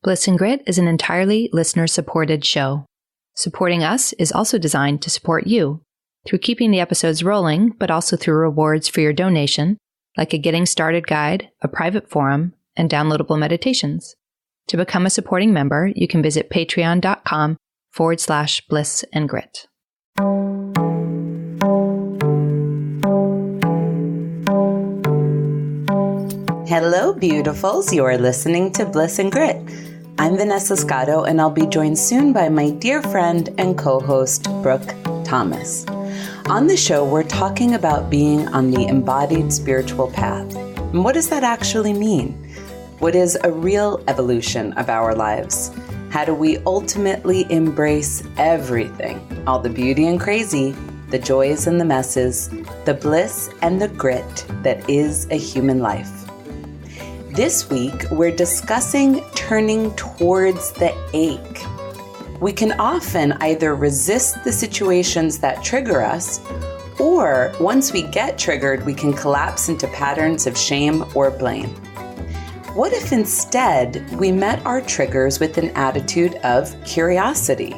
Bliss and Grit is an entirely listener-supported show. Supporting us is also designed to support you through keeping the episodes rolling, but also through rewards for your donation, like a Getting Started guide, a private forum, and downloadable meditations. To become a supporting member, you can visit patreon.com/bliss and grit. Hello, beautifuls. You're listening to Bliss and Grit. I'm Vanessa Scotto, and I'll be joined soon by my dear friend and co-host, Brooke Thomas. On the show, we're talking about being on the embodied spiritual path. And what does that actually mean? What is a real evolution of our lives? How do we ultimately embrace everything? All the beauty and crazy, the joys and the messes, the bliss and the grit that is a human life. This week, we're discussing turning towards the ache. We can often either resist the situations that trigger us, or once we get triggered, we can collapse into patterns of shame or blame. What if instead we met our triggers with an attitude of curiosity?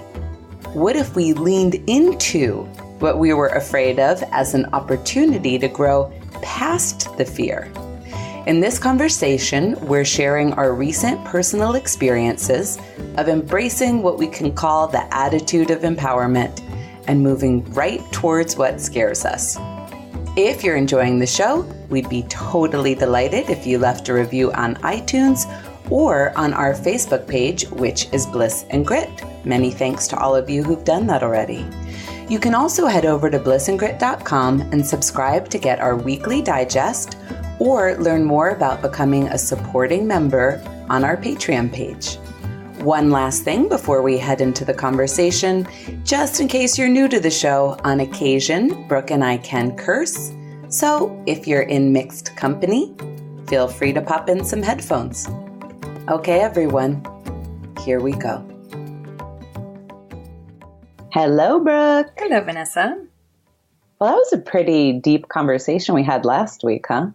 What if we leaned into what we were afraid of as an opportunity to grow past the fear? In this conversation, we're sharing our recent personal experiences of embracing what we can call the attitude of empowerment and moving right towards what scares us. If you're enjoying the show, we'd be totally delighted if you left a review on iTunes or on our Facebook page, which is Bliss and Grit. Many thanks to all of you who've done that already. You can also head over to blissandgrit.com and subscribe to get our weekly digest or learn more about becoming a supporting member on our Patreon page. One last thing before we head into the conversation, just in case you're new to the show, on occasion, Brooke and I can curse. So if you're in mixed company, feel free to pop in some headphones. Okay, everyone, here we go. Hello, Brooke. Hello, Vanessa. Well, that was a pretty deep conversation we had last week, huh?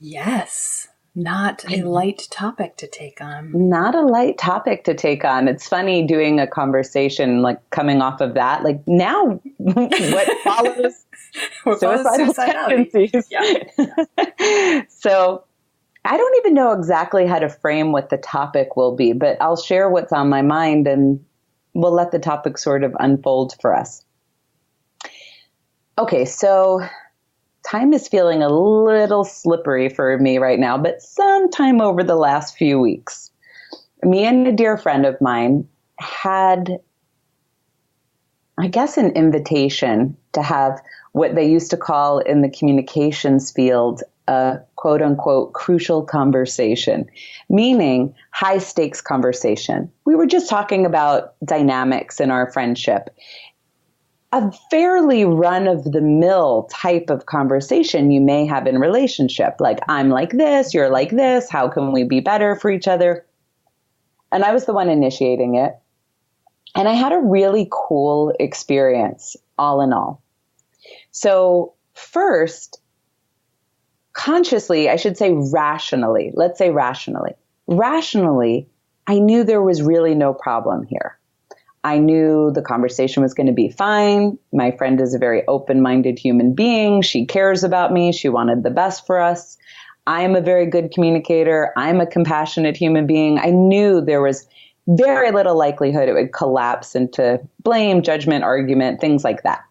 Yes. Not a light topic to take on. Not a light topic to take on. It's funny doing a conversation, like coming off of that, like now what follows suicidal tendencies. Yeah. So I don't even know exactly how to frame what the topic will be, but I'll share what's on my mind and we'll let the topic sort of unfold for us. Okay, so time is feeling a little slippery for me right now, but sometime over the last few weeks, me and a dear friend of mine had, I guess, an invitation to have what they used to call in the communications field a quote unquote crucial conversation, meaning high stakes conversation. We were just talking about dynamics in our friendship. A fairly run-of-the-mill type of conversation you may have in relationship, like I'm like this, you're like this, how can we be better for each other? And I was the one initiating it. And I had a really cool experience, all in all. So first, consciously, I should say rationally, let's say rationally. Rationally, I knew there was really no problem here. I knew the conversation was going to be fine. My friend is a very open-minded human being. She cares about me. She wanted the best for us. I'm a very good communicator. I'm a compassionate human being. I knew there was very little likelihood it would collapse into blame, judgment, argument, things like that.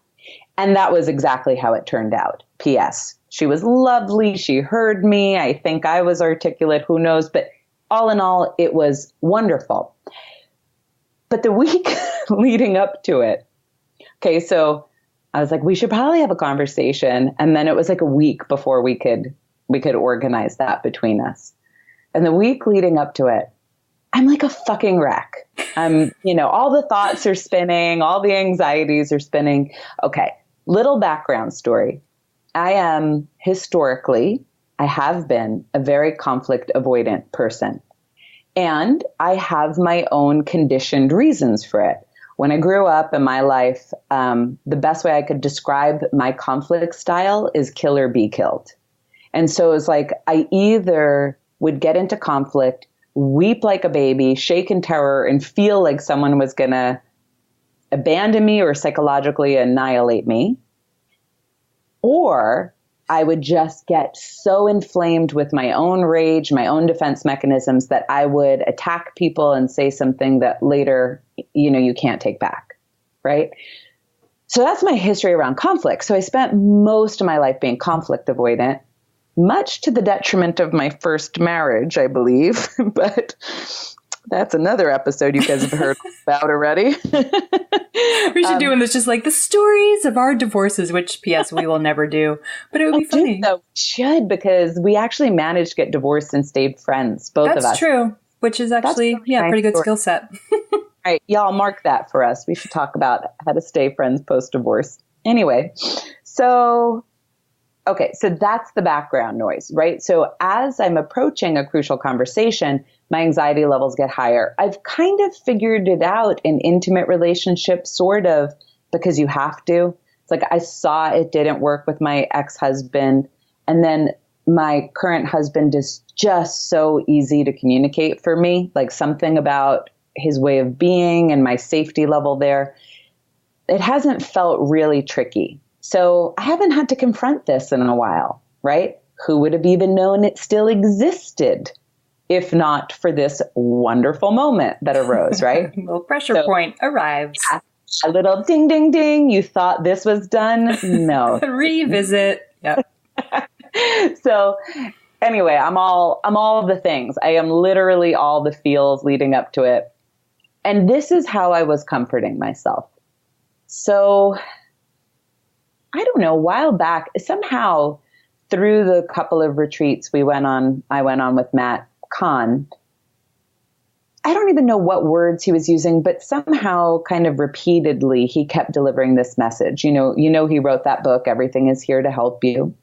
And that was exactly how it turned out. P.S. She was lovely. She heard me. I think I was articulate. Who knows? But all in all, it was wonderful. But the week leading up to it, okay, so I was like, we should probably have a conversation. And then it was like a week before we could organize that between us. And the week leading up to it, I'm like a fucking wreck. All the thoughts are spinning, all the anxieties are spinning. Okay, little background story. I have been a very conflict avoidant person. And I have my own conditioned reasons for it. When I grew up in my life, the best way I could describe my conflict style is kill or be killed. And so it's like I either would get into conflict weep like a baby, shake in terror, and feel like someone was going to abandon me or psychologically annihilate me. Or I would just get so inflamed with my own rage, my own defense mechanisms, that I would attack people and say something that later, you can't take back, right? So that's my history around conflict. So I spent most of my life being conflict avoidant, much to the detriment of my first marriage, I believe. But that's another episode you guys have heard about already. We should do one that's just like the stories of our divorces, which, P.S., we will never do. But it would be funny. No, we should, because we actually managed to get divorced and stayed friends, both of us. That's true, which is actually, pretty good skill set. All right, y'all mark that for us. We should talk about how to stay friends post-divorce. Anyway, so that's the background noise, right? So as I'm approaching a crucial conversation, my anxiety levels get higher. I've kind of figured it out in intimate relationships, sort of, because you have to. It's like I saw it didn't work with my ex-husband, and then my current husband is just so easy to communicate for me, like something about his way of being and my safety level there. It hasn't felt really tricky. So I haven't had to confront this in a while, right? Who would have even known it still existed if not for this wonderful moment that arose, right? A little pressure point arrives. A little ding, ding, ding. You thought this was done? No. Revisit. Yep. So anyway, I'm all the things. I am literally all the feels leading up to it. And this is how I was comforting myself. So I don't know, a while back, somehow through the couple of retreats I went on with Matt Kahn, I don't even know what words he was using, but somehow kind of repeatedly he kept delivering this message. He wrote that book, Everything is Here to Help You.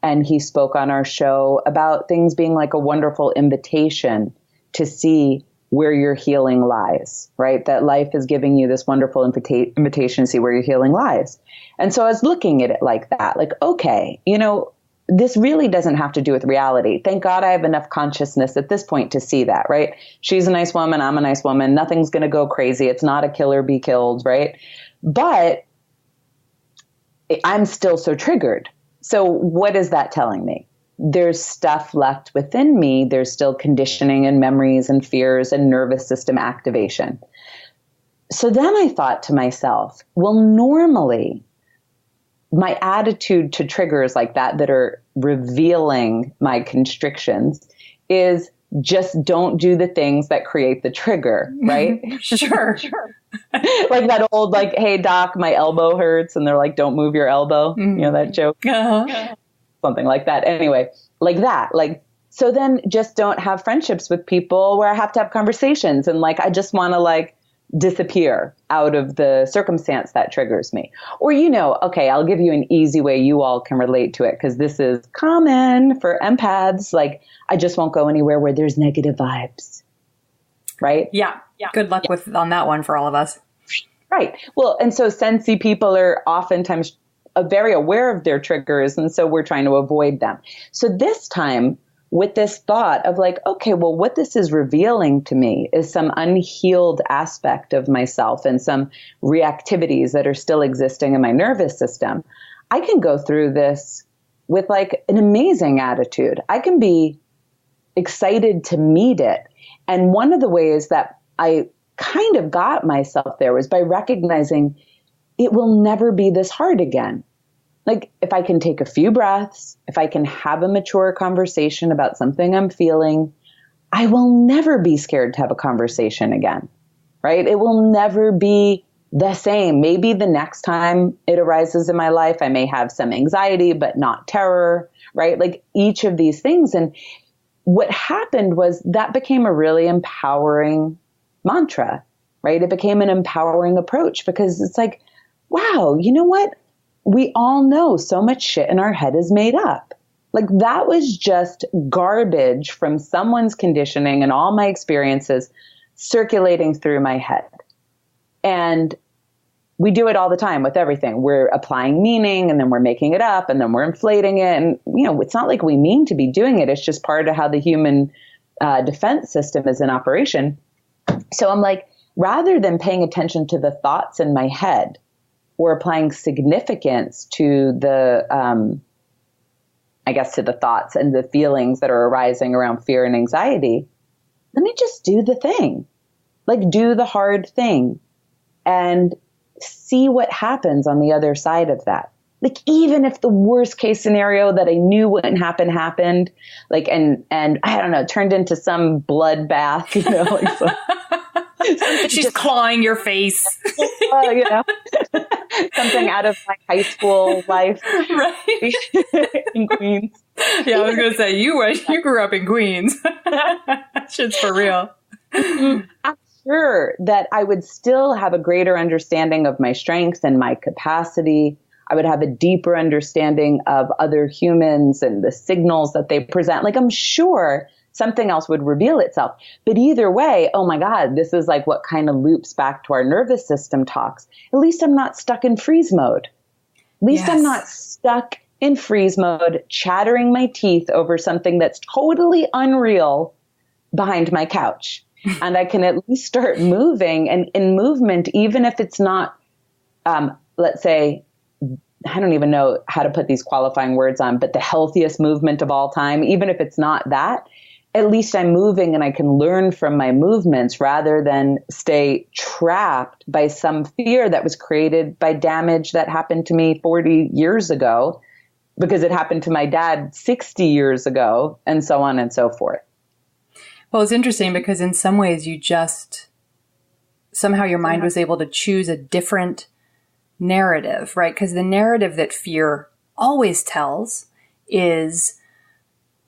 And he spoke on our show about things being like a wonderful invitation to see where your healing lies, right? That life is giving you this wonderful invitation to see where your healing lies. And so I was looking at it like that, like, okay, this really doesn't have to do with reality. Thank God I have enough consciousness at this point to see that, right? She's a nice woman. I'm a nice woman. Nothing's going to go crazy. It's not a kill or be killed, right? But I'm still so triggered. So what is that telling me? There's stuff left within me. There's still conditioning and memories and fears and nervous system activation. So then I thought to myself, well, normally my attitude to triggers like that are revealing my constrictions is just don't do the things that create the trigger, right? Sure. Like that old, like, hey, doc, my elbow hurts. And they're like, don't move your elbow. Mm-hmm. That joke? Uh-huh. Something like that. Anyway, like that. So then just don't have friendships with people where I have to have conversations. And I just want to disappear out of the circumstance that triggers me. Or, okay, I'll give you an easy way you all can relate to it, because this is common for empaths. I just won't go anywhere where there's negative vibes. Right? Yeah. Good luck on that one for all of us. Right. Well, and so sensey people are oftentimes very aware of their triggers, and so we're trying to avoid them. So this time, with this thought of okay, well, what this is revealing to me is some unhealed aspect of myself and some reactivities that are still existing in my nervous system. I can go through this with an amazing attitude. I can be excited to meet it. And one of the ways that I kind of got myself there was by recognizing it will never be this hard again. If I can take a few breaths, if I can have a mature conversation about something I'm feeling, I will never be scared to have a conversation again, right? It will never be the same. Maybe the next time it arises in my life, I may have some anxiety, but not terror, right? Each of these things. And what happened was that became a really empowering mantra, right? It became an empowering approach, because it's wow, you know what? We all know so much shit in our head is made up. That was just garbage from someone's conditioning and all my experiences circulating through my head. And we do it all the time with everything. We're applying meaning, and then we're making it up, and then we're inflating it. And, it's not like we mean to be doing it. It's just part of how the human defense system is in operation. So I'm like, rather than paying attention to the thoughts in my head or applying significance to the, to the thoughts and the feelings that are arising around fear and anxiety, let me just do the thing, like do the hard thing and see what happens on the other side of that. Like, even if the worst case scenario that I knew wouldn't happen happened, like, and I don't know, turned into some bloodbath, you know, like she's clawing your face. You know, something out of my high school life, right? In Queens. Yeah, I was going to say you grew up in Queens. Shit's for real. I'm sure that I would still have a greater understanding of my strengths and my capacity. I would have a deeper understanding of other humans and the signals that they present. Like, I'm sure something else would reveal itself. But either way, oh my God, this is like what kind of loops back to our nervous system talks. At least I'm not stuck in freeze mode. At least I'm not stuck in freeze mode, chattering my teeth over something that's totally unreal behind my couch. And I can at least start moving. And in movement, even if it's not, let's say, I don't even know how to put these qualifying words on, but the healthiest movement of all time, even if it's not that, at least I'm moving and I can learn from my movements rather than stay trapped by some fear that was created by damage that happened to me 40 years ago because it happened to my dad 60 years ago, and so on and so forth. Well, it's interesting because in some ways somehow your mind was able to choose a different narrative, right? Because the narrative that fear always tells is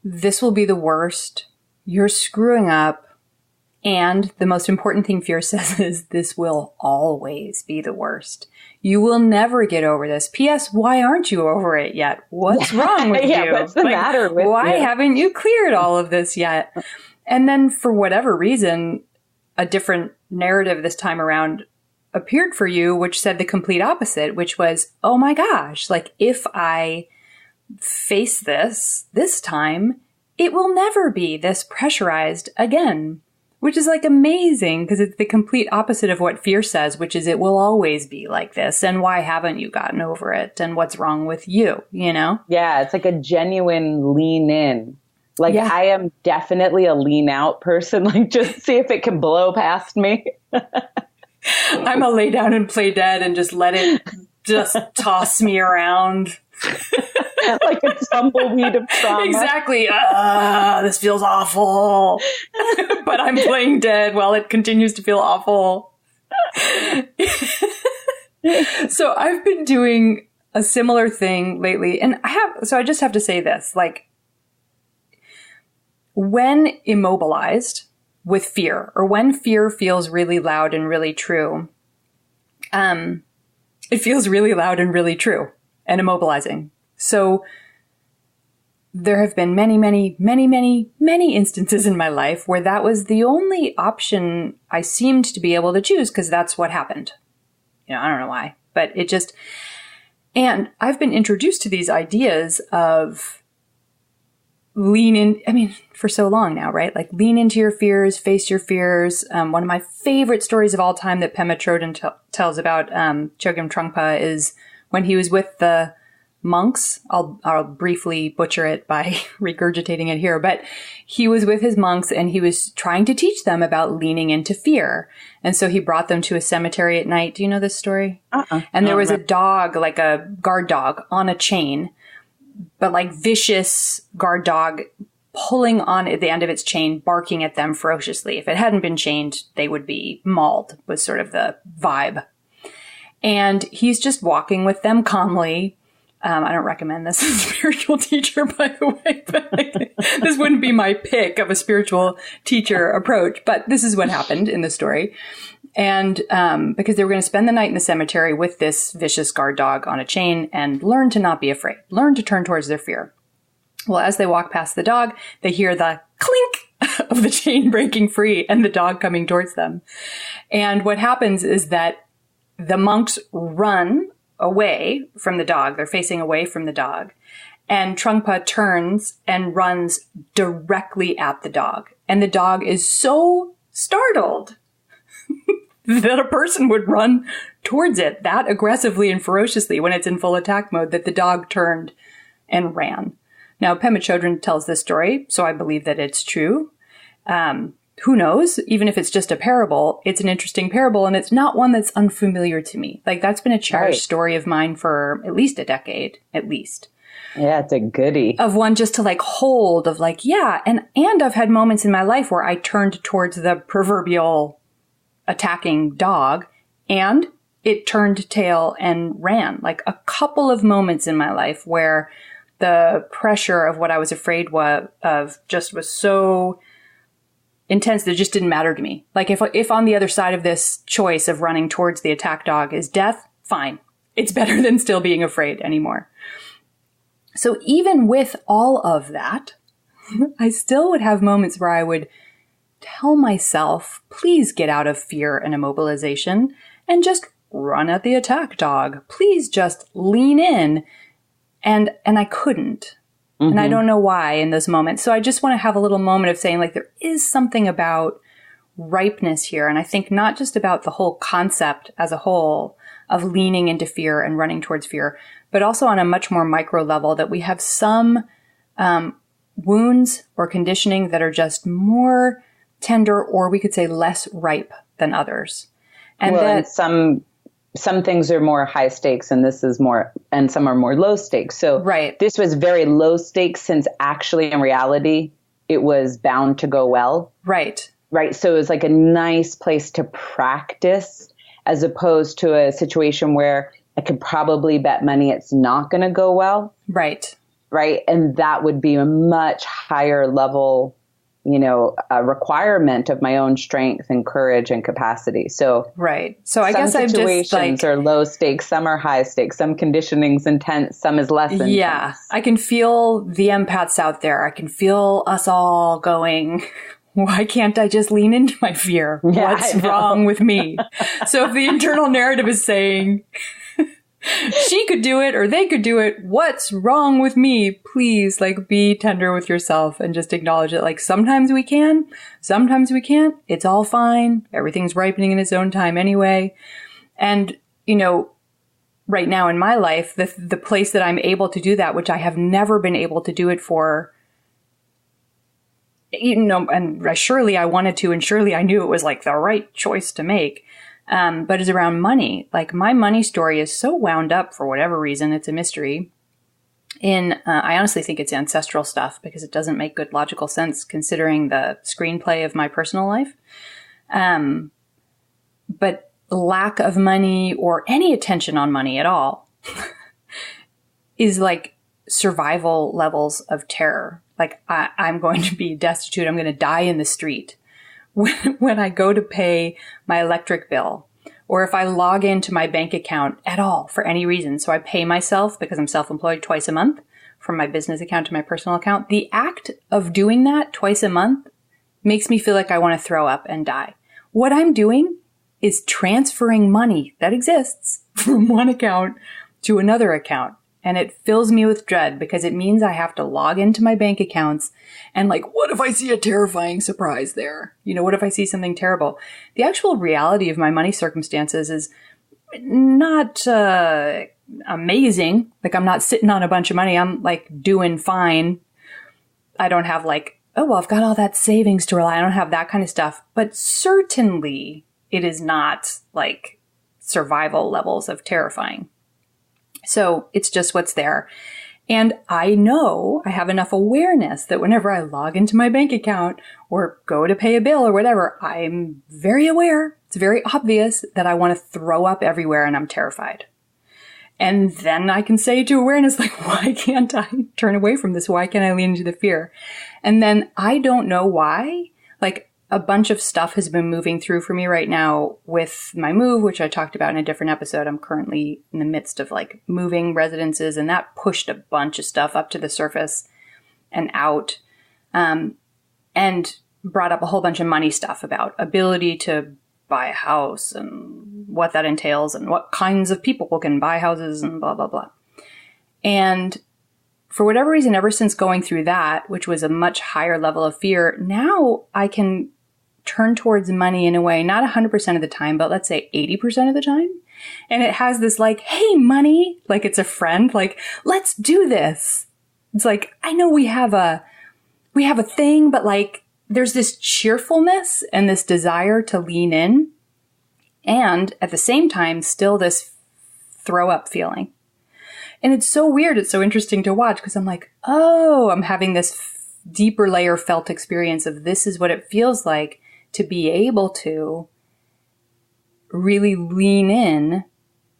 this will be the worst, you're screwing up, and the most important thing fear says is this will always be the worst. You will never get over this. P.S. Why aren't you over it yet? What's wrong with you? What's the matter with why you? haven't you cleared all of this yet? And then for whatever reason, a different narrative this time around appeared for you, which said the complete opposite, which was, oh my gosh, like if I face this time, it will never be this pressurized again, which is like amazing because it's the complete opposite of what fear says, which is it will always be like this. And why haven't you gotten over it? And what's wrong with you, you know? Yeah, it's like a genuine lean in. Like, I am definitely a lean out person. Like, just see if it can blow past me. I'm a lay down and play dead and just let it just toss me around. Like a tumbleweed of trauma. Exactly. This feels awful. But I'm playing dead while it continues to feel awful. So I've been doing a similar thing lately. And I just have to say this, like, when immobilized with fear, or when fear feels really loud and really true, it feels really loud and really true and immobilizing. So there have been many, many, many, many, many instances in my life where that was the only option I seemed to be able to choose because that's what happened. You know, I don't know why, but it just, and I've been introduced to these ideas of lean in, I mean, for so long now, right? Like lean into your fears, face your fears. One of my favorite stories of all time that Pema Chodron tells about Chogyam Trungpa is when he was with the monks. I'll briefly butcher it by regurgitating it here, but he was with his monks and he was trying to teach them about leaning into fear. And so he brought them to a cemetery at night. Do you know this story? And there was a dog, like a guard dog on a chain, but like vicious guard dog pulling on at the end of its chain, barking at them ferociously. If it hadn't been chained, they would be mauled, was sort of the vibe. And he's just walking with them calmly. I don't recommend this as a spiritual teacher, by the way, but this wouldn't be my pick of a spiritual teacher approach, but this is what happened in the story. And because they were going to spend the night in the cemetery with this vicious guard dog on a chain and learn to not be afraid, learn to turn towards their fear. Well, as they walk past the dog, they hear the clink of the chain breaking free and the dog coming towards them. And what happens is that the monks run away from the dog. They're facing away from the dog. And Trungpa turns and runs directly at the dog. And the dog is so startled that a person would run towards it that aggressively and ferociously when it's in full attack mode that the dog turned and ran. Now, Pema Chodron tells this story, so I believe that it's true. Who knows? Even if it's just a parable, it's an interesting parable, and it's not one that's unfamiliar to me. Like, that's been a cherished story of mine for at least a decade, at least. Yeah, it's a goodie. Of one just to like hold of like, yeah. And I've had moments in my life where I turned towards the proverbial attacking dog and it turned tail and ran. Like a couple of moments in my life where the pressure of what I was afraid of just was so intense that it just didn't matter to me. Like if on the other side of this choice of running towards the attack dog is death, fine. It's better than still being afraid anymore. So even with all of that, I still would have moments where I would tell myself, please get out of fear and immobilization and just run at the attack dog. Please just lean in. And I couldn't. Mm-hmm. And I don't know why in those moments. So I just want to have a little moment of saying, like, there is something about ripeness here. And I think not just about the whole concept as a whole of leaning into fear and running towards fear, but also on a much more micro level that we have some wounds or conditioning that are just more tender, or we could say less ripe than others. And that some things are more high stakes and this is more, and some are more low stakes. So this was very low stakes since actually in reality, it was bound to go well. Right. So it was like a nice place to practice as opposed to a situation where I could probably bet money it's not going to go well. Right. And that would be a much higher level, a requirement of my own strength and courage and capacity. So, So I guess I've just situations are low stakes, some are high stakes, some conditioning's intense, some is less intense. Yeah. I can feel the empaths out there. I can feel us all going, why can't I just lean into my fear? Yeah, what's wrong with me? So if the internal narrative is saying, she could do it or they could do it, what's wrong with me? Please, be tender with yourself and just acknowledge it. Sometimes we can, sometimes we can't. It's all fine. Everything's ripening in its own time anyway. And, right now in my life, the place that I'm able to do that, which I have never been able to do it for, and surely I wanted to, and surely I knew it was the right choice to make. But is around money. My money story is so wound up for whatever reason. It's a mystery. I honestly think it's ancestral stuff because it doesn't make good logical sense considering the screenplay of my personal life. But lack of money or any attention on money at all is survival levels of terror. I'm going to be destitute. I'm going to die in the street. When I go to pay my electric bill, or if I log into my bank account at all for any reason. So I pay myself because I'm self-employed twice a month from my business account to my personal account. The act of doing that twice a month makes me feel like I want to throw up and die. What I'm doing is transferring money that exists from one account to another account. And it fills me with dread because it means I have to log into my bank accounts and what if I see a terrifying surprise there? What if I see something terrible? The actual reality of my money circumstances is not amazing. I'm not sitting on a bunch of money. I'm doing fine. I don't have I've got all that savings to rely on. I don't have that kind of stuff. But certainly it is not survival levels of terrifying. So it's just what's there. And I know I have enough awareness that whenever I log into my bank account or go to pay a bill or whatever, I'm very aware. It's very obvious that I want to throw up everywhere and I'm terrified. And then I can say to awareness, why can't I turn away from this? Why can't I lean into the fear? And then I don't know why. A bunch of stuff has been moving through for me right now with my move, which I talked about in a different episode. I'm currently in the midst of moving residences, and that pushed a bunch of stuff up to the surface and out, and brought up a whole bunch of money stuff about ability to buy a house and what that entails and what kinds of people can buy houses and blah, blah, blah. And for whatever reason, ever since going through that, which was a much higher level of fear, now I can turn towards money in a way, not 100% of the time, but let's say 80% of the time. And it has this like, hey, money, like it's a friend, like, let's do this. It's like, I know we have a thing, but like, there's this cheerfulness and this desire to lean in. And at the same time, still this throw up feeling. And it's so weird. It's so interesting to watch because I'm like, oh, I'm having this deeper layer felt experience of this is what it feels like to be able to really lean in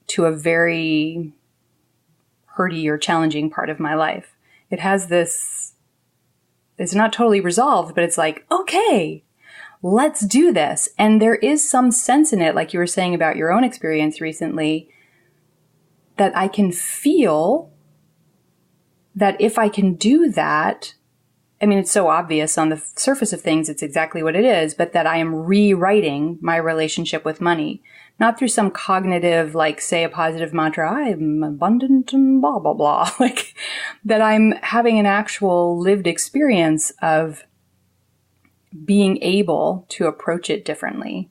to a very hurty or challenging part of my life. It has this, it's not totally resolved, but it's like, okay, let's do this. And there is some sense in it, like you were saying about your own experience recently, that I can feel that if I can do that, I mean, it's so obvious on the surface of things, it's exactly what it is, but that I am rewriting my relationship with money, not through some cognitive, like say a positive mantra, I'm abundant and blah, blah, blah, like that I'm having an actual lived experience of being able to approach it differently,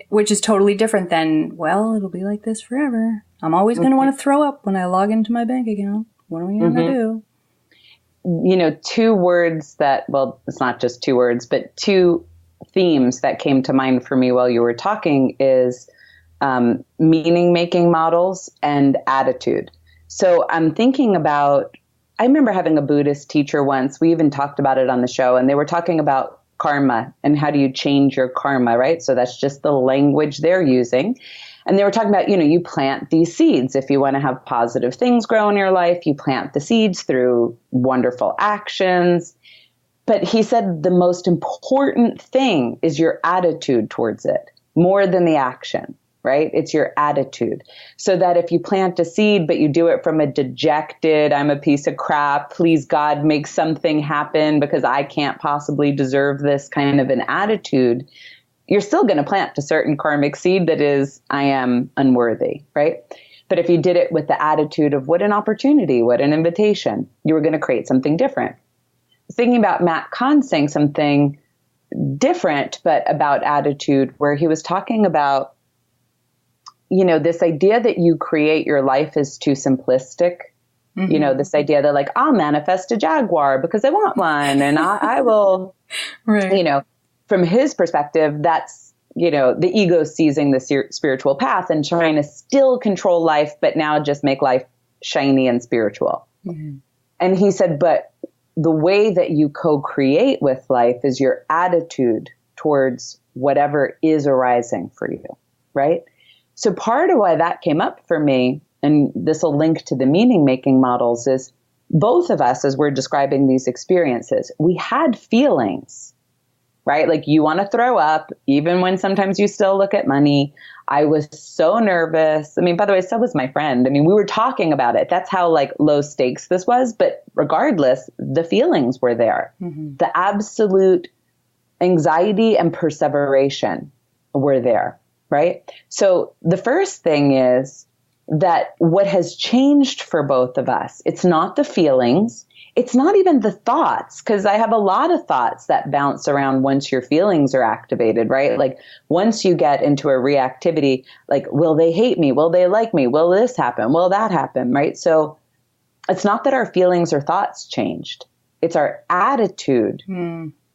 which is totally different than, well, it'll be like this forever. I'm always going to want to throw up when I log into my bank account. What are we going to do? You know, two words that, well, it's not just two words, but two themes that came to mind for me while you were talking is meaning-making models and attitude. So I'm thinking about, I remember having a Buddhist teacher once, we even talked about it on the show, and they were talking about karma and how do you change your karma, right? So that's just the language they're using. And they were talking about, you know, you plant these seeds. If you want to have positive things grow in your life, you plant the seeds through wonderful actions. But he said the most important thing is your attitude towards it, more than the action, right? It's your attitude. So that if you plant a seed, but you do it from a dejected, I'm a piece of crap, please God, make something happen because I can't possibly deserve this kind of an attitude, you're still going to plant a certain karmic seed that is, I am unworthy, right? But if you did it with the attitude of what an opportunity, what an invitation, you were going to create something different. Thinking about Matt Kahn saying something different, but about attitude, where he was talking about, you know, this idea that you create your life is too simplistic. You know, this idea that like, I'll manifest a Jaguar because I want one and I will, right. You know, from his perspective, that's, you know, the ego seizing the spiritual path and trying to still control life, but now just make life shiny and spiritual. And he said, but the way that you co-create with life is your attitude towards whatever is arising for you, right? So part of why that came up for me, and this will link to the meaning-making models, is both of us, as we're describing these experiences, we had feelings, right? Like you want to throw up, even when sometimes you still look at money. I was so nervous. I mean, by the way, so was my friend. I mean, we were talking about it. That's how like low stakes this was. But regardless, the feelings were there. The absolute anxiety and perseveration were there, right? So the first thing is that what has changed for both of us, it's not the feelings. It's not even the thoughts, because I have a lot of thoughts that bounce around once your feelings are activated, right? Like once you get into a reactivity, like, will they hate me? Will they like me? Will this happen? Will that happen? Right? So it's not that our feelings or thoughts changed. It's our attitude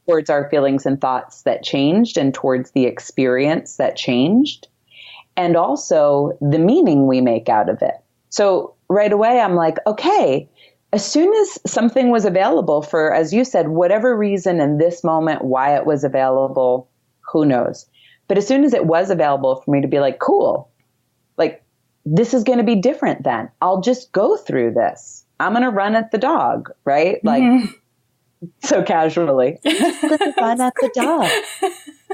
towards our feelings and thoughts that changed, and towards the experience that changed, and also the meaning we make out of it. So right away, I'm like, okay, as soon as something was available for, as you said, whatever reason in this moment, why it was available, who knows? But as soon as it was available for me to be like, cool, like this is going to be different then. I'll just go through this. I'm going to run at the dog, right? Like so casually. I'm just going to run at the dog.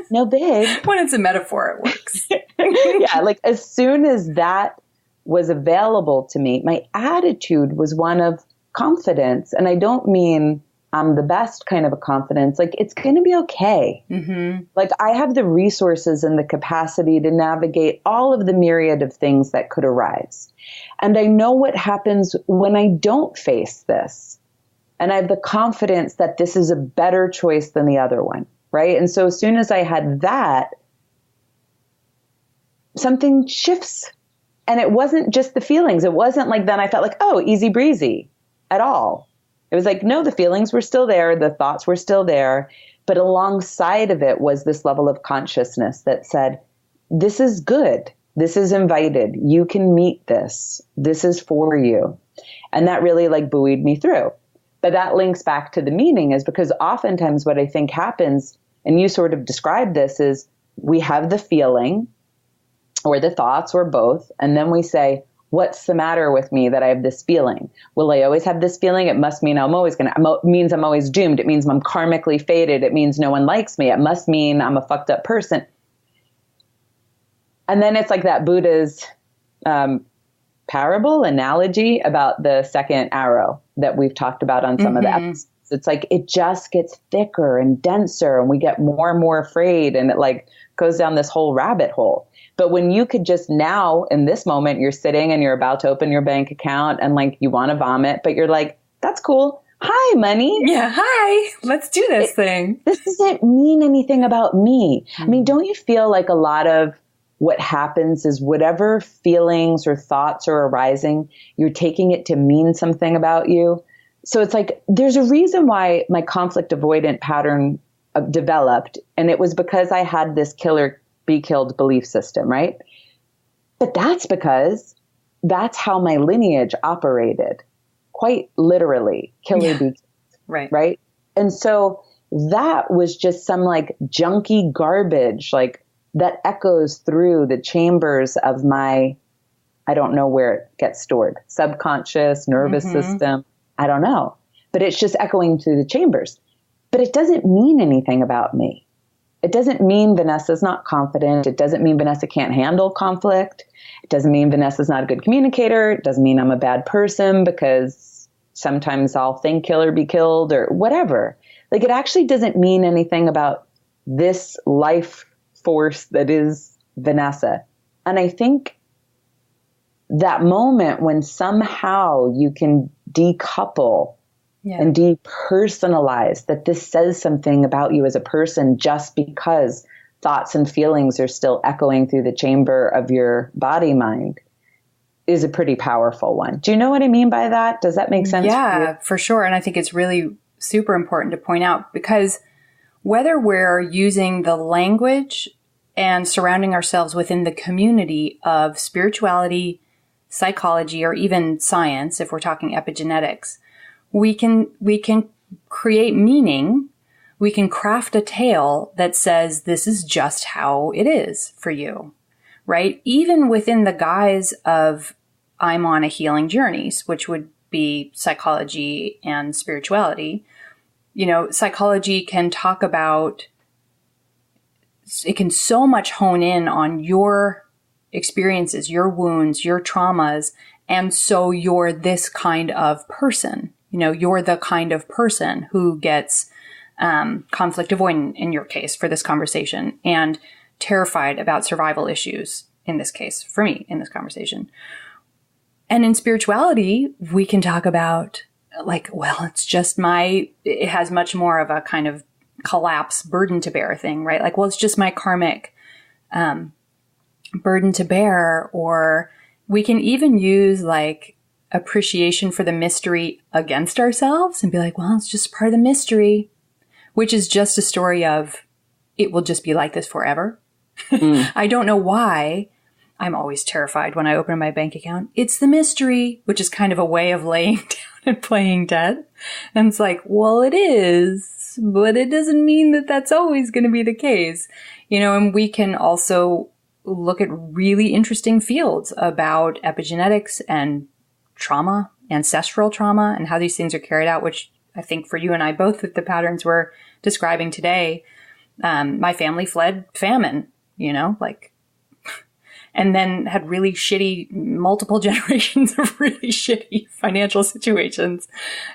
No big. When it's a metaphor, it works. Yeah, like as soon as that was available to me, my attitude was one of confidence. And I don't mean I'm the best kind of a confidence, like it's going to be okay. Like I have the resources and the capacity to navigate all of the myriad of things that could arise. And I know what happens when I don't face this. And I have the confidence that this is a better choice than the other one. Right. And so as soon as I had that, something shifts. And it wasn't just the feelings. It wasn't like then I felt like, oh, easy breezy at all. It was like, no, the feelings were still there. The thoughts were still there. But alongside of it was this level of consciousness that said, this is good. This is invited. You can meet this. This is for you. And that really like buoyed me through. But that links back to the meaning is because oftentimes what I think happens, and you sort of described this, is we have the feeling or the thoughts or both. And then we say, what's the matter with me that I have this feeling? Will I always have this feeling? It must mean means I'm always doomed. It means I'm karmically fated. It means no one likes me. It must mean I'm a fucked up person. And then it's like that Buddha's parable analogy about the second arrow that we've talked about on some of the episodes. It's like, it just gets thicker and denser and we get more and more afraid and it like goes down this whole rabbit hole. But when you could just now in this moment, you're sitting and you're about to open your bank account and like you want to vomit, but you're like, that's cool. Hi, money. Yeah. Hi. Let's do this thing. This doesn't mean anything about me. I mean, don't you feel like a lot of what happens is whatever feelings or thoughts are arising, you're taking it to mean something about you. So it's like, there's a reason why my conflict avoidant pattern developed. And it was because I had this kill or be killed belief system, right? But that's because that's how my lineage operated, quite literally, kill or be killed. Right. And so that was just some like junky garbage, like that echoes through the chambers of my, I don't know where it gets stored, subconscious, nervous system. I don't know, but it's just echoing through the chambers, but it doesn't mean anything about me. It doesn't mean Vanessa's not confident. It doesn't mean Vanessa can't handle conflict. It doesn't mean Vanessa's not a good communicator. It doesn't mean I'm a bad person because sometimes I'll think kill or be killed or whatever. Like it actually doesn't mean anything about this life force that is Vanessa. And I think that moment when somehow you can decouple and depersonalize that this says something about you as a person just because thoughts and feelings are still echoing through the chamber of your body mind is a pretty powerful one. Do you know what I mean by that? Does that make sense? Yeah, for sure. And I think it's really super important to point out because whether we're using the language and surrounding ourselves within the community of spirituality, psychology, or even science, if we're talking epigenetics, we can create meaning. We can craft a tale that says this is just how it is for you, right? Even within the guise of I'm on a healing journey, which would be psychology and spirituality. You know, psychology can talk about, it can so much hone in on your experiences, your wounds, your traumas. And so you're this kind of person, you know, you're the kind of person who gets conflict avoidant in your case for this conversation and terrified about survival issues in this case, for me in this conversation. And in spirituality, we can talk about like, well, it's just it has much more of a kind of collapse burden to bear thing, right? Like, well, it's just my karmic burden to bear. Or we can even use like appreciation for the mystery against ourselves and be like, well, it's just part of the mystery, which is just a story of it will just be like this forever. I don't know why. I'm always terrified when I open my bank account. It's the mystery, which is kind of a way of laying down and playing dead. And it's like, well, it is, but it doesn't mean that that's always going to be the case. You know, and we can also look at really interesting fields about epigenetics and trauma, ancestral trauma, and how these things are carried out, which I think for you and I both with the patterns we're describing today, my family fled famine, you know, like, and then had really shitty, multiple generations of really shitty financial situations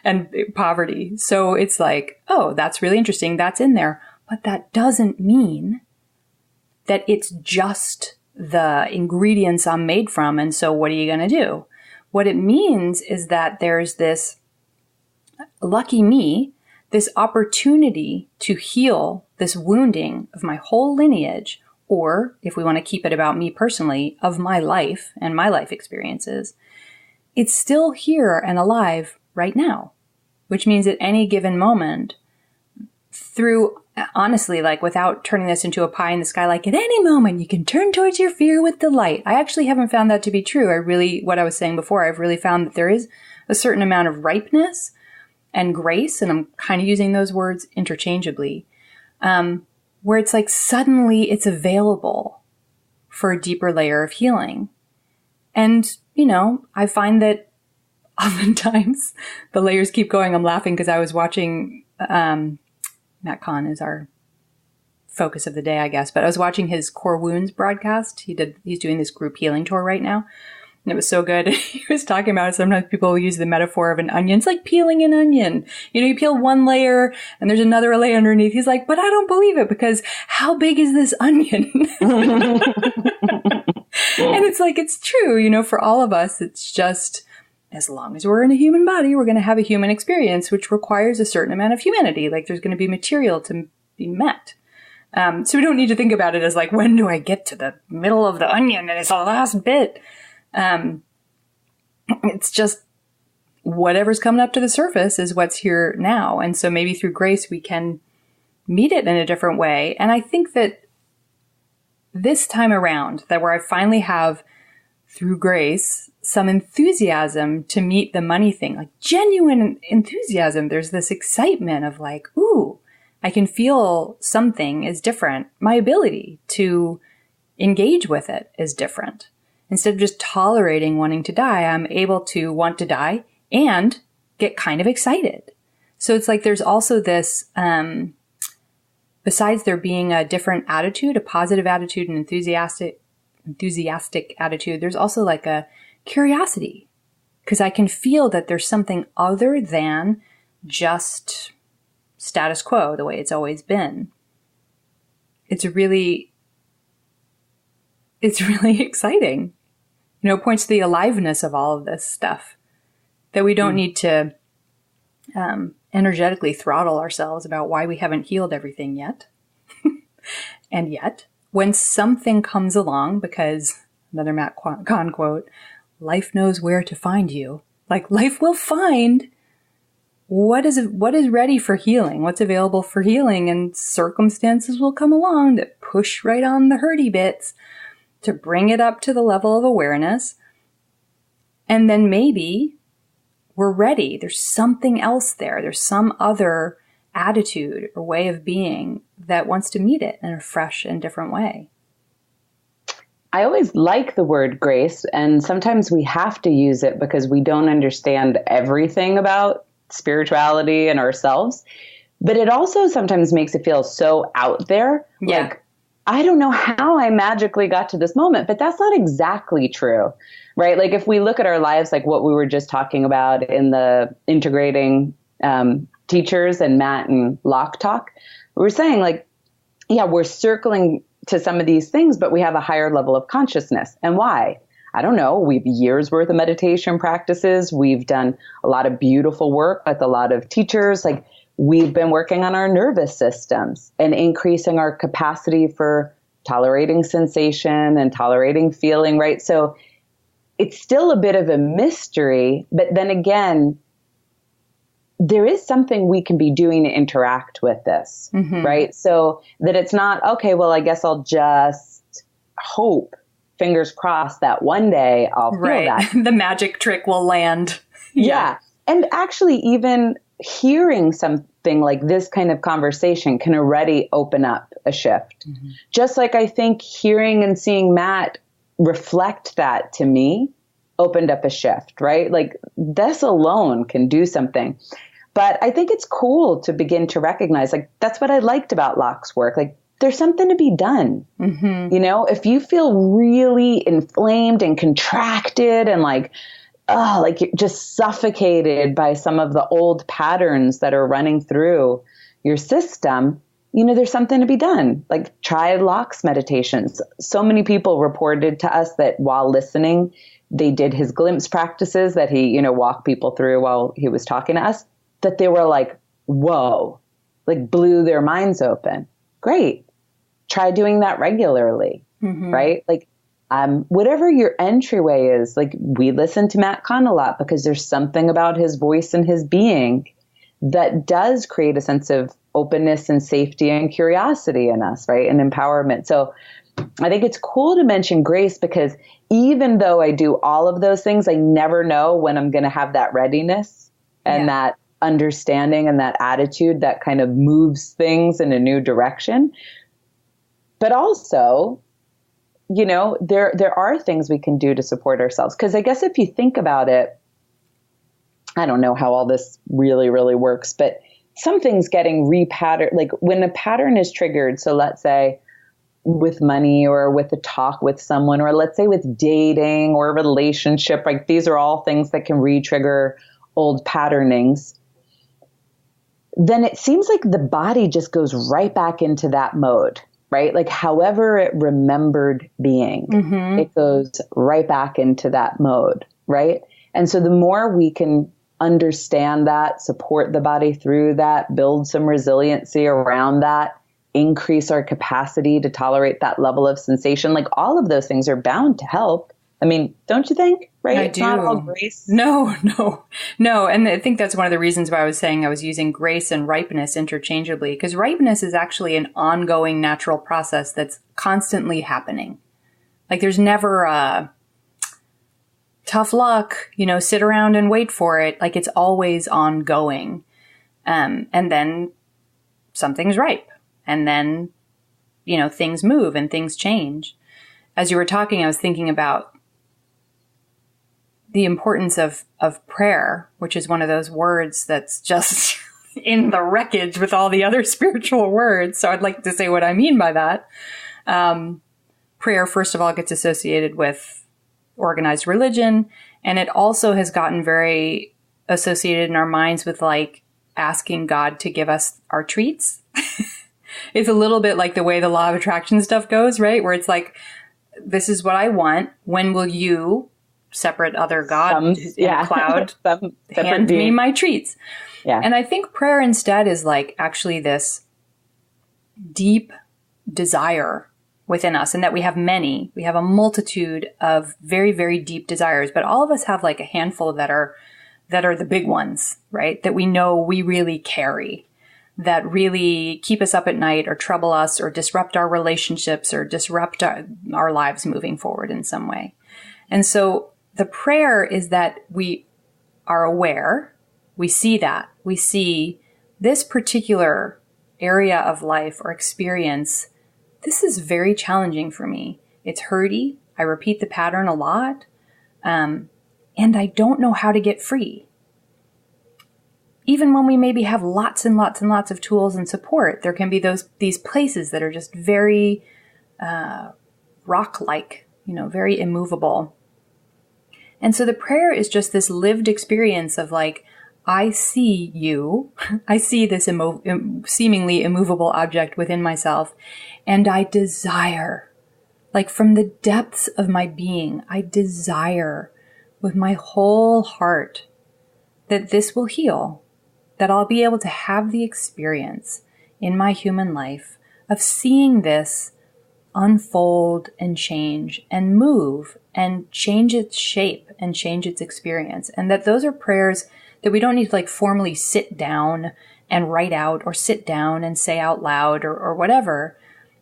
and poverty. So it's like, oh, that's really interesting. That's in there. But that doesn't mean that it's just the ingredients I'm made from. And so what are you going to do? What it means is that there's this, lucky me, this opportunity to heal this wounding of my whole lineage, or if we want to keep it about me personally, of my life and my life experiences. It's still here and alive right now, which means at any given moment, through, honestly, like without turning this into a pie in the sky, like at any moment you can turn towards your fear with delight. I actually haven't found that to be true. What I was saying before, I've really found that there is a certain amount of ripeness and grace, and I'm kind of using those words interchangeably, where it's like suddenly it's available for a deeper layer of healing. And, I find that oftentimes the layers keep going. I'm laughing because I was watching, Matt Kahn is our focus of the day, I guess, but I was watching his Core Wounds broadcast. He's doing this group healing tour right now. And it was so good. He was talking about it. Sometimes people use the metaphor of an onion. It's like peeling an onion. You peel one layer and there's another layer underneath. He's like, but I don't believe it because how big is this onion? And it's like, it's true, for all of us. It's just, as long as we're in a human body, we're going to have a human experience, which requires a certain amount of humanity. Like there's going to be material to be met. So we don't need to think about it as like, when do I get to the middle of the onion and it's the last bit? It's just whatever's coming up to the surface is what's here now. And so maybe through grace, we can meet it in a different way. And I think that this time around, that where I finally have, through grace, some enthusiasm to meet the money thing, like genuine enthusiasm. There's this excitement of like, ooh, I can feel something is different. My ability to engage with it is different. Instead of just tolerating wanting to die, I'm able to want to die and get kind of excited. So it's like there's also this, besides there being a different attitude, a positive attitude, an enthusiastic attitude, there's also like a curiosity, because I can feel that there's something other than just status quo, the way it's always been. It's really exciting. It points to the aliveness of all of this stuff, that we don't need to energetically throttle ourselves about why we haven't healed everything yet. And yet, when something comes along, because another Matt Kahn quote, life knows where to find you. Like life will find what is ready for healing, what's available for healing, and circumstances will come along that push right on the hurty bits to bring it up to the level of awareness. And then maybe we're ready. There's something else there. There's some other attitude or way of being that wants to meet it in a fresh and different way. I always like the word grace, and sometimes we have to use it because we don't understand everything about spirituality and ourselves. But it also sometimes makes it feel so out there. Yeah. Like, I don't know how I magically got to this moment, but that's not exactly true, right? Like if we look at our lives, like what we were just talking about in the integrating teachers and Matt and Locke talk, we were saying like, yeah, we're circling to some of these things, but we have a higher level of consciousness. And why? I don't know. We've years worth of meditation practices. We've done a lot of beautiful work with a lot of teachers. Like we've been working on our nervous systems and increasing our capacity for tolerating sensation and tolerating feeling, right? So it's still a bit of a mystery, but then again, there is something we can be doing to interact with this, right? So that it's not, okay, well, I guess I'll just hope, fingers crossed, that one day I'll feel that. The magic trick will land. Yeah. And actually even hearing something like this kind of conversation can already open up a shift. Just like I think hearing and seeing Matt reflect that to me opened up a shift, right? Like this alone can do something. But I think it's cool to begin to recognize, like, that's what I liked about Locke's work. Like, there's something to be done. Mm-hmm. You know, if you feel really inflamed and contracted and like you're just suffocated by some of the old patterns that are running through your system, you know, there's something to be done. Like try Locke's meditations. So many people reported to us that while listening, they did his glimpse practices that he, you know, walked people through while he was talking to us, that they were like, whoa, like blew their minds open. Great. Try doing that regularly, right? Like, whatever your entryway is, like we listen to Matt Kahn a lot because there's something about his voice and his being that does create a sense of openness and safety and curiosity in us, right? And empowerment. So I think it's cool to mention grace because even though I do all of those things, I never know when I'm going to have that readiness and that understanding and that attitude that kind of moves things in a new direction. But also, you know, there are things we can do to support ourselves. Because I guess if you think about it, I don't know how all this really, really works, but something's getting repatterned. Like when a pattern is triggered, so let's say with money or with a talk with someone, or let's say with dating or a relationship, like these are all things that can re-trigger old patternings. Then it seems like the body just goes right back into that mode, right? Like however it remembered being, it goes right back into that mode, right? And so the more we can understand that, support the body through that, build some resiliency around that, increase our capacity to tolerate that level of sensation, like all of those things are bound to help. I mean, don't you think? Right? It's not all grace. No. And I think that's one of the reasons why I was saying I was using grace and ripeness interchangeably, because ripeness is actually an ongoing natural process that's constantly happening. Like there's never a tough luck, you know, sit around and wait for it. Like it's always ongoing. And then something's ripe. And then, you know, things move and things change. As you were talking, I was thinking about the importance of prayer, which is one of those words that's just in the wreckage with all the other spiritual words. So I'd like to say what I mean by that. Prayer, first of all, gets associated with organized religion. And it also has gotten very associated in our minds with like asking God to give us our treats. It's a little bit like the way the law of attraction stuff goes, right? Where it's like, this is what I want. When will you, separate other God in a cloud, hand me my treats? Yeah. And I think prayer instead is like actually this deep desire within us, and that we have a multitude of very, very deep desires, but all of us have like a handful that are the big ones, right? That we know we really carry, that really keep us up at night or trouble us or disrupt our relationships or disrupt our lives moving forward in some way. And so the prayer is that we are aware, we see that, we see this particular area of life or experience. This is very challenging for me. It's hurty. I repeat the pattern a lot. And I don't know how to get free. Even when we maybe have lots and lots and lots of tools and support, there can be these places that are just very rock-like, you know, very immovable. And so the prayer is just this lived experience of like, I see you, I see this seemingly immovable object within myself, and I desire, like from the depths of my being, I desire with my whole heart that this will heal, that I'll be able to have the experience in my human life of seeing this unfold and change and move and change its shape and change its experience. And that those are prayers that we don't need to like formally sit down and write out or sit down and say out loud or whatever,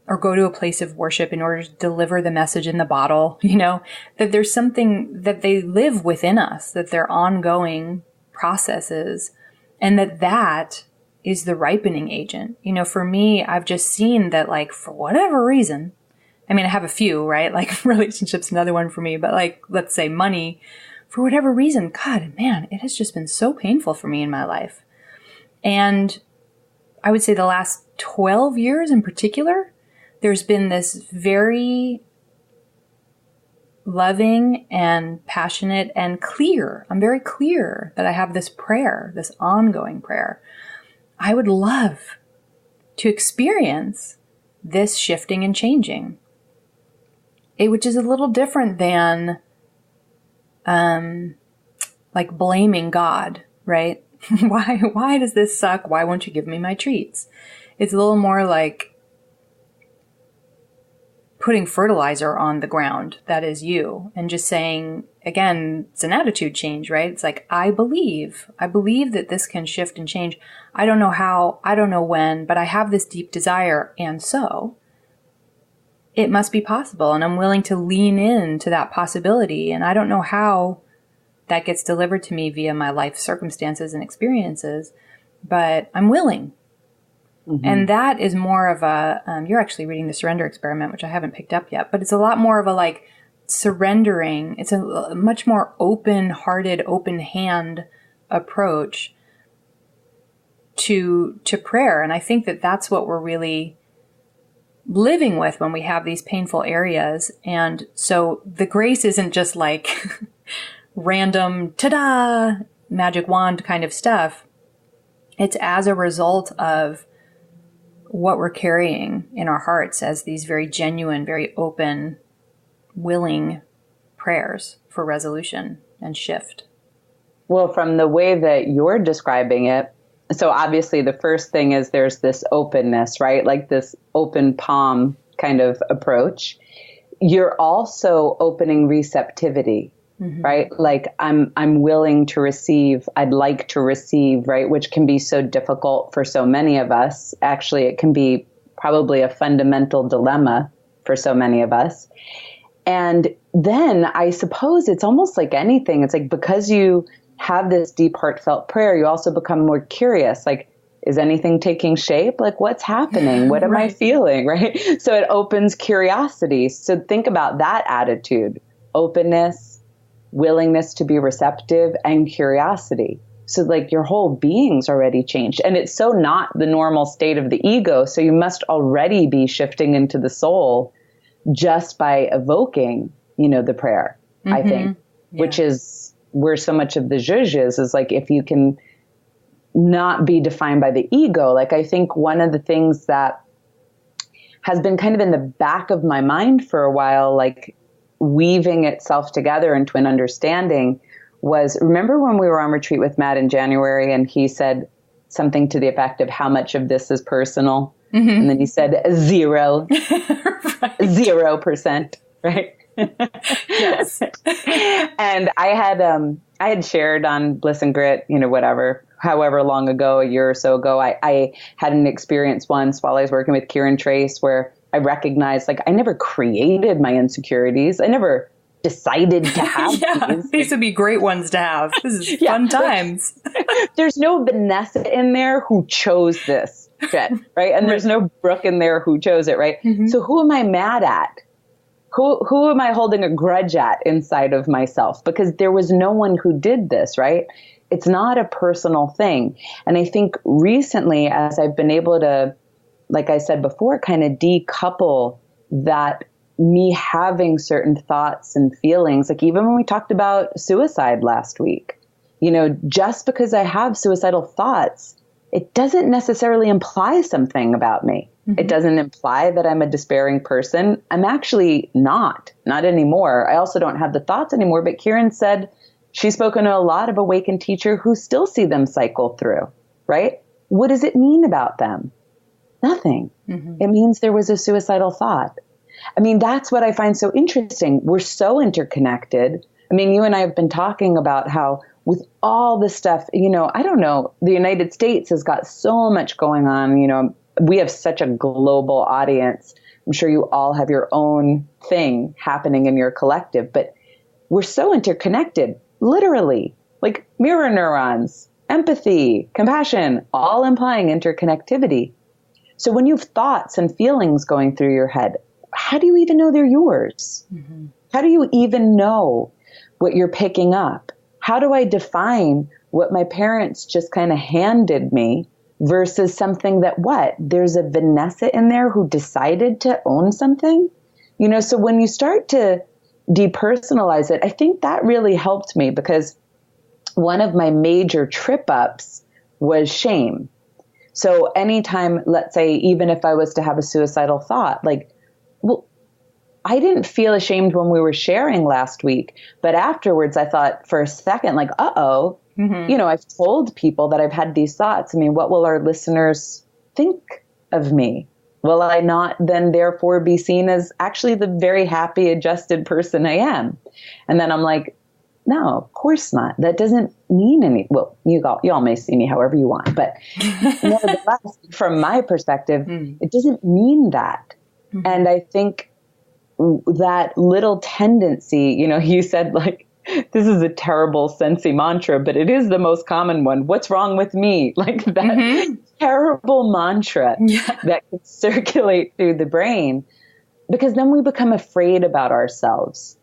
or go to a place of worship in order to deliver the message in the bottle, you know, that there's something that they live within us, that they're ongoing processes, and that is the ripening agent. You know, for me, I've just seen that like, for whatever reason, I mean, I have a few, right? Like relationships, another one for me, but like, let's say money, for whatever reason, God, man, it has just been so painful for me in my life. And I would say the last 12 years in particular there's been this very loving and passionate and clear. I'm very clear that I have this prayer, this ongoing prayer. I would love to experience this shifting and changing. Which is a little different than like blaming God, right? Why does this suck? Why won't you give me my treats? It's a little more like putting fertilizer on the ground that is you, and just saying, again, it's an attitude change, right? It's like, I believe that this can shift and change. I don't know how, I don't know when, but I have this deep desire, and so it must be possible, and I'm willing to lean into that possibility. And I don't know how that gets delivered to me via my life circumstances and experiences, but I'm willing. Mm-hmm. And that is more of a, you're actually reading The Surrender Experiment, which I haven't picked up yet, but it's a lot more of a like surrendering. It's a much more open-hearted, open-hand approach to prayer. And I think that that's what we're really living with when we have these painful areas. And so the grace isn't just like random, ta-da, magic wand kind of stuff. It's as a result of what we're carrying in our hearts as these very genuine, very open, willing prayers for resolution and shift. Well, from the way that you're describing it, so obviously the first thing is there's this openness, right? Like this open palm kind of approach. You're also opening receptivity. Mm-hmm. Right? Like I'm willing to receive, I'd like to receive, right? Which can be so difficult for so many of us. Actually, it can be probably a fundamental dilemma for so many of us. And then I suppose it's almost like anything. It's like, because you have this deep heartfelt prayer, you also become more curious. Like, is anything taking shape? Like, what's happening? What am I feeling? Right? So it opens curiosity. So think about that attitude, openness, willingness to be receptive, and curiosity. So like your whole being's already changed. And it's so not the normal state of the ego. So you must already be shifting into the soul just by evoking, the prayer, I think, which is where so much of the zhuzh is like, if you can not be defined by the ego. Like, I think one of the things that has been kind of in the back of my mind for a while, like weaving itself together into an understanding, was, remember when we were on retreat with Matt in January and he said something to the effect of, how much of this is personal? Mm-hmm. And then he said 0, right. 0%, right? Yes. And I had shared on Bliss and Grit, however long ago, a year or so ago, I had an experience once while I was working with Kieran Trace where I recognized, like, I never created my insecurities. I never decided to have these would be great ones to have. This is fun times. There's no Vanessa in there who chose this shit, right? And there's no Brooke in there who chose it, right? Mm-hmm. So who am I mad at? Who am I holding a grudge at inside of myself? Because there was no one who did this, right? It's not a personal thing. And I think recently, as I've been able to, like I said before, kind of decouple that me having certain thoughts and feelings, like even when we talked about suicide last week, just because I have suicidal thoughts, it doesn't necessarily imply something about me. Mm-hmm. It doesn't imply that I'm a despairing person. I'm actually not anymore. I also don't have the thoughts anymore. But Kieran said she's spoken to a lot of awakened teachers who still see them cycle through, right? What does it mean about them? Nothing. Mm-hmm. It means there was a suicidal thought. I mean, that's what I find so interesting. We're so interconnected. I mean, you and I have been talking about how with all this stuff, I don't know, the United States has got so much going on. We have such a global audience. I'm sure you all have your own thing happening in your collective, but we're so interconnected, literally, like mirror neurons, empathy, compassion, all implying interconnectivity. So when you have thoughts and feelings going through your head, how do you even know they're yours? Mm-hmm. How do you even know what you're picking up? How do I define what my parents just kind of handed me versus something that there's a Vanessa in there who decided to own something, so when you start to depersonalize it, I think that really helped me, because one of my major trip ups was shame. So anytime, let's say, even if I was to have a suicidal thought, I didn't feel ashamed when we were sharing last week, but afterwards I thought for a second, I've told people that I've had these thoughts. I mean, what will our listeners think of me? Will I not then therefore be seen as actually the very happy, adjusted person I am? And then I'm like, no, of course not. That doesn't mean well, you all may see me however you want, but nevertheless, from my perspective, it doesn't mean that. Mm-hmm. And I think that little tendency, you said this is a terrible Sensi mantra, but it is the most common one. What's wrong with me? That terrible mantra that can circulate through the brain, because then we become afraid about ourselves.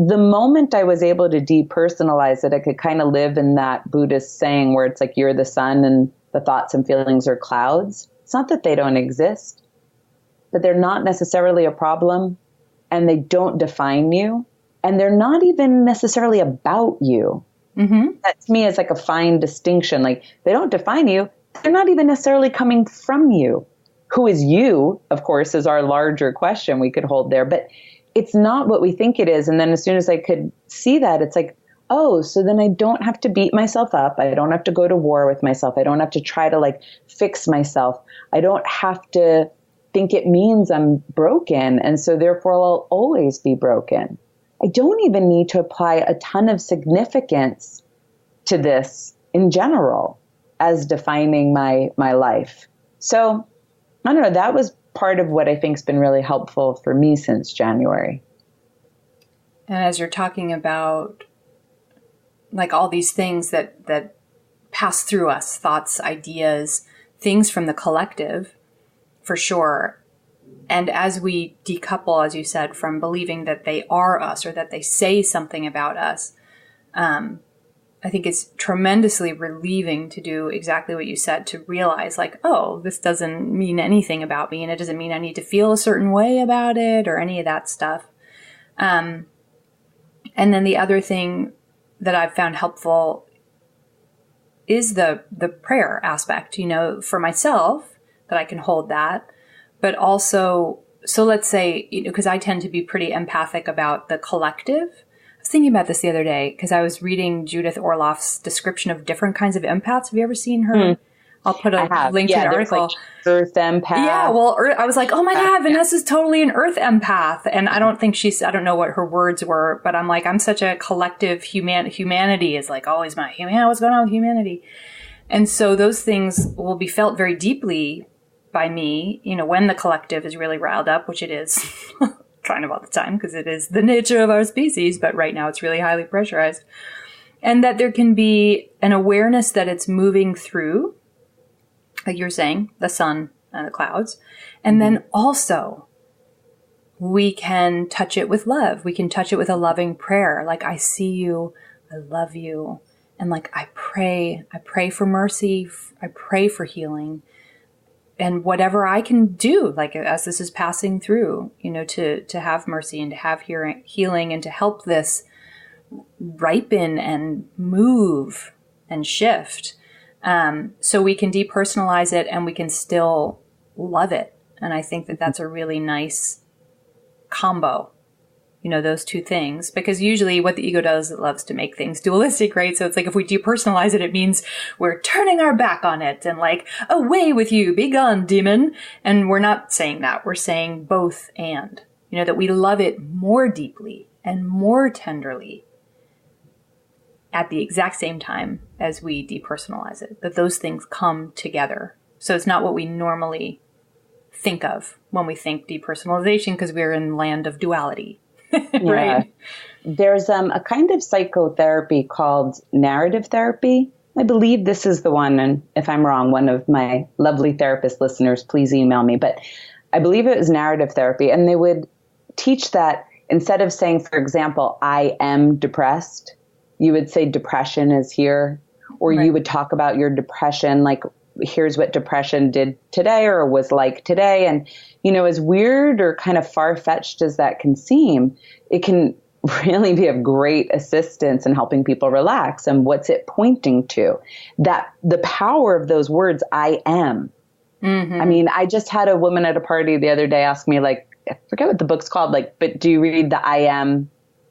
The moment I was able to depersonalize it, I could kind of live in that Buddhist saying where it's you're the sun and the thoughts and feelings are clouds. It's not that they don't exist, but they're not necessarily a problem, and they don't define you, and they're not even necessarily about you. Mm-hmm. That to me is a fine distinction. They don't define you. They're not even necessarily coming from you. Who is you, of course, is our larger question we could hold there, but it's not what we think it is. And then as soon as I could see that, it's oh, so then I don't have to beat myself up. I don't have to go to war with myself. I don't have to try to fix myself. I don't have to think it means I'm broken, and so therefore I'll always be broken. I don't even need to apply a ton of significance to this in general as defining my life. So I don't know, that was part of what I think's been really helpful for me since January. And as you're talking about all these things that pass through us, thoughts, ideas, things from the collective, for sure. And as we decouple, as you said, from believing that they are us or that they say something about us, I think it's tremendously relieving to do exactly what you said, to realize oh, this doesn't mean anything about me, and it doesn't mean I need to feel a certain way about it or any of that stuff. And then the other thing that I've found helpful is the prayer aspect, for myself, that I can hold that, but also, so let's say, because I tend to be pretty empathic about the collective. I was thinking about this the other day because I was reading Judith Orloff's description of different kinds of empaths. Have you ever seen her? I'll put a link to an article. Earth empath. Yeah, well, I was oh my God, Vanessa's totally an earth empath. And I don't think I don't know what her words were, but I'm I'm such a collective humanity is always my what's going on with humanity? And so those things will be felt very deeply by me, when the collective is really riled up, which it is kind of all the time because it is the nature of our species, but right now it's really highly pressurized. And that there can be an awareness that it's moving through, like you're saying, the sun and the clouds. And then also we can touch it with love. We can touch it with a loving prayer. I see you, I love you. And I pray for mercy. I pray for healing, and whatever I can do, as this is passing through, to have mercy and to have healing and to help this ripen and move and shift. So we can depersonalize it and we can still love it. And I think that that's a really nice combo. Those two things, because usually what the ego does, it loves to make things dualistic, right? So it's if we depersonalize it, it means we're turning our back on it and away with you, be gone, demon. And we're not saying that. We're saying both and, that we love it more deeply and more tenderly at the exact same time as we depersonalize it, that those things come together. So it's not what we normally think of when we think depersonalization, because we're in land of duality. Right. There's a kind of psychotherapy called narrative therapy. I believe this is the one, and if I'm wrong, one of my lovely therapist listeners, please email me. But I believe it was narrative therapy, and they would teach that instead of saying, for example, I am depressed, you would say depression is here, or you would talk about your depression here's what depression did today or was like today. And, as weird or kind of far-fetched as that can seem, it can really be of great assistance in helping people relax. And what's it pointing to? That the power of those words, I am. Mm-hmm. I mean, I just had a woman at a party the other day ask me, like, I forget what the book's called, like, but do you read the I Am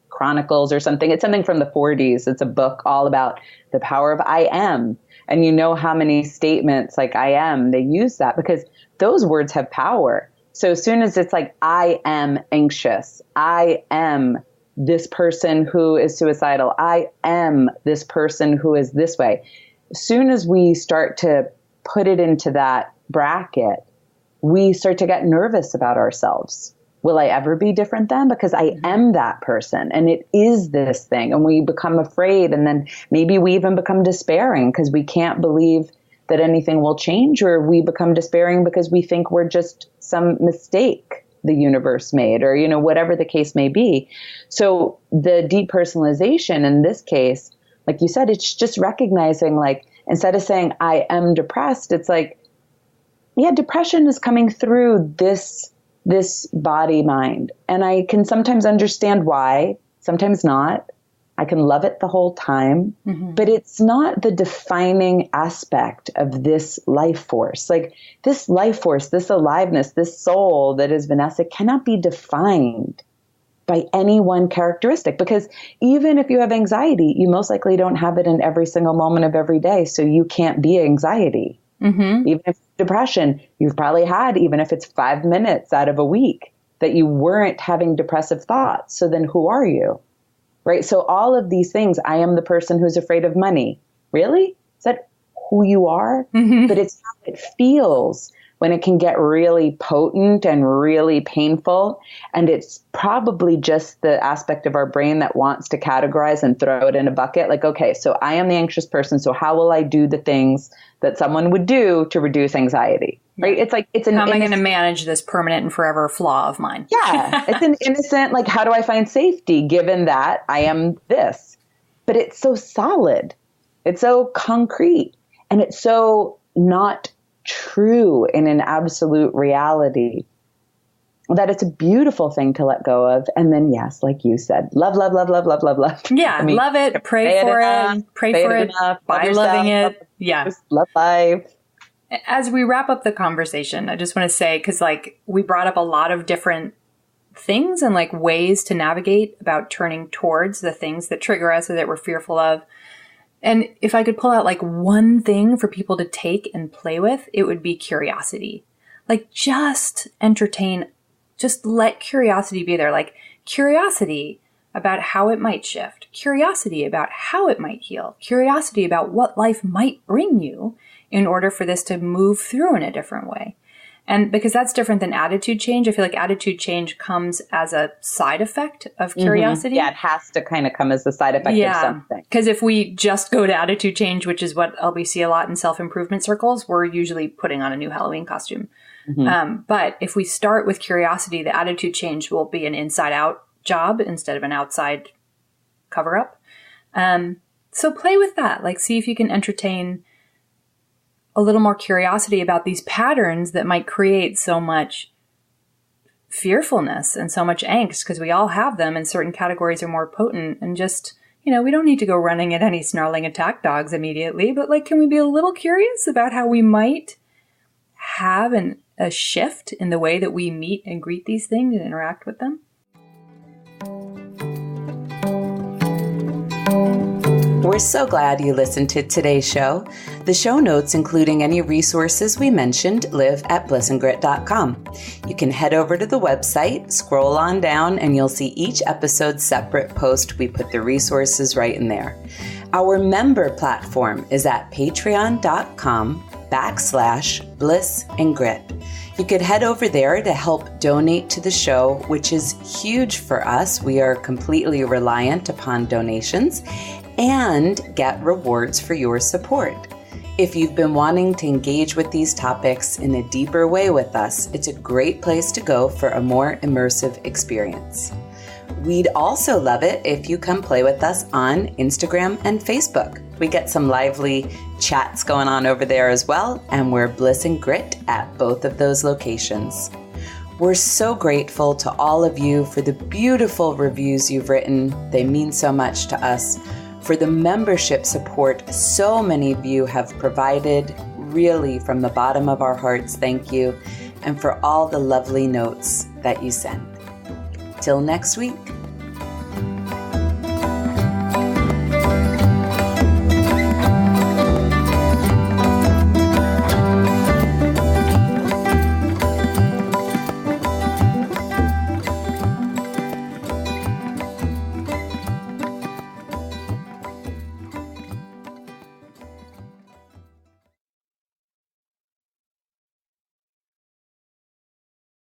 Chronicles or something? It's something from the 40s. It's a book all about the power of I am. And you know how many statements like I am, they use that because those words have power. So as soon as it's like, I am anxious, I am this person who is suicidal, I am this person who is this way. As soon as we start to put it into that bracket, we start to get nervous about ourselves. Will I ever be different then? Because I am that person and it is this thing. And we become afraid, and then maybe we even become despairing because we can't believe that anything will change, or we become despairing because we think we're just some mistake the universe made, or, whatever the case may be. So the depersonalization in this case, like you said, it's just recognizing, like, instead of saying I am depressed, it's like, yeah, depression is coming through this body mind. And I can sometimes understand why, sometimes not. I can love it the whole time, but it's not the defining aspect of this life force. Like this life force, this aliveness, this soul that is Vanessa cannot be defined by any one characteristic, because even if you have anxiety, you most likely don't have it in every single moment of every day. So you can't be anxiety. Mm-hmm. Even if depression, you've probably had, even if it's 5 minutes out of a week that you weren't having depressive thoughts. So then who are you? Right? So all of these things, I am the person who's afraid of money. Really? Is that who you are? Mm-hmm. But it's how it feels when it can get really potent and really painful. And it's probably just the aspect of our brain that wants to categorize and throw it in a bucket. Like, okay, so I am the anxious person. So how will I do the things that someone would do to reduce anxiety? Right? It's like, how am I going to manage this permanent and forever flaw of mine? Yeah. It's an innocent, like, how do I find safety given that I am this? But it's so solid. It's so concrete. And it's so not true in an absolute reality that it's a beautiful thing to let go of. And then, yes, like you said, love, love, love, love, love, love, love. Yeah. Love it. Pray for it by loving it. Yeah. Love life. As we wrap up the conversation, I just want to say, because like we brought up a lot of different things and like ways to navigate about turning towards the things that trigger us or that we're fearful of. And if I could pull out like one thing for people to take and play with, it would be curiosity. Like just entertain, just let curiosity be there. Like curiosity about how it might shift, curiosity about how it might heal, curiosity about what life might bring you in order for this to move through in a different way. And because that's different than attitude change, I feel like attitude change comes as a side effect of curiosity. Mm-hmm. Yeah, it has to kind of come as a side effect of something. Because if we just go to attitude change, which is what we see a lot in self-improvement circles, we're usually putting on a new Halloween costume. Mm-hmm. But if we start with curiosity, the attitude change will be an inside-out job instead of an outside cover-up. So play with that. Like, see if you can entertain a little more curiosity about these patterns that might create so much fearfulness and so much angst, because we all have them and certain categories are more potent. And just, we don't need to go running at any snarling attack dogs immediately, but like, can we be a little curious about how we might have a shift in the way that we meet and greet these things and interact with them? We're so glad you listened to today's show. The show notes, including any resources we mentioned, live at blissandgrit.com. You can head over to the website, scroll on down, and you'll see each episode's separate post. We put the resources right in there. Our member platform is at patreon.com/blissandgrit. You could head over there to help donate to the show, which is huge for us. We are completely reliant upon donations, and get rewards for your support. If you've been wanting to engage with these topics in a deeper way with us, it's a great place to go for a more immersive experience. We'd also love it if you come play with us on Instagram and Facebook. We get some lively chats going on over there as well, and we're Bliss and Grit at both of those locations. We're so grateful to all of you for the beautiful reviews you've written. They mean so much to us. For the membership support so many of you have provided, really from the bottom of our hearts, thank you. And for all the lovely notes that you send. Till next week.